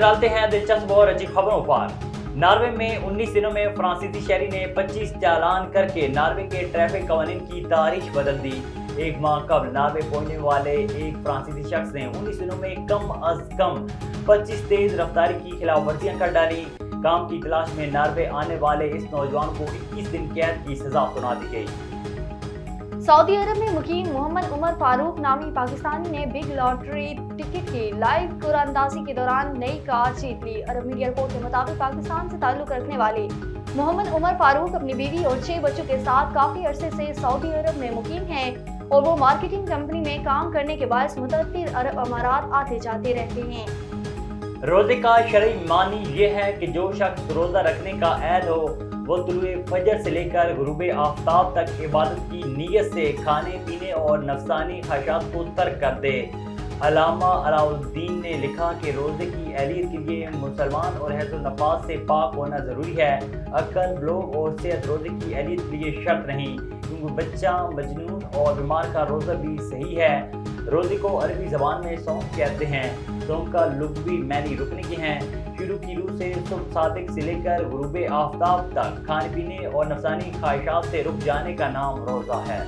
डालते हैं दिलचस्प और अजीब खबरों पर। नॉर्वे में 19 दिनों में फ्रांसीसी शहरी ने 25 चालान करके नॉर्वे के ट्रैफिक कानून की तारीख बदल दी। एक माह कबल नॉर्वे पहुंचने वाले एक फ्रांसीसी शख्स ने 19 दिनों में कम अज कम 25 तेज रफ्तारी की खिलाफ वर्जियां कर डाली। काम की तलाश में नॉर्वे आने वाले इस नौजवान को 21 दिन कैद की सजा सुना दी गई। सऊदी अरब में मुकीम मोहम्मद उमर फारूक नामी पाकिस्तानी ने बिग लॉटरी टिकट की लाइव कुरानंदाजी के दौरान नई कार जीत ली। अरब मीडिया रिपोर्ट के मुताबिक पाकिस्तान से ताल्लुक रखने वाले मोहम्मद उमर फारूक अपनी बीवी और 6 बच्चों के साथ काफी अरसे से सऊदी अरब में मुकीम हैं और वो मार्केटिंग कंपनी में काम करने के बाद मुतअद्दिद अरब अमारात आते जाते रहते हैं। रोजे का शरई मानी ये है कि जो शख्स रोजा रखने का ऐद हो वो तुलुए फजर से लेकर गुरूबे आफ्ताब तक इबादत की नीयत से खाने पीने और नफसानी ख्वाहिशात को तर्क कर दे। अल्लामा अलाउद्दीन ने लिखा कि रोजे की अहलियत के लिए मुसलमान और हैज़ नफास से पाक होना ज़रूरी है। अक्ल, ब्लोग और सेहत रोजे की अहलियत के लिए शर्त नहीं, क्योंकि बच्चा, मजनून और बीमार का रोज़ा भी सही है। रोजे को अरबी ज़बान में सौम कहते हैं। सौम का लुग़वी मैनी रुकने के हैं। शुरू की रूह से सुबह सादिक से लेकर गुरूबे आफ्ताब तक खाने पीने और नफसानी ख्वाहिशात से रुक जाने का नाम रोज़ा है।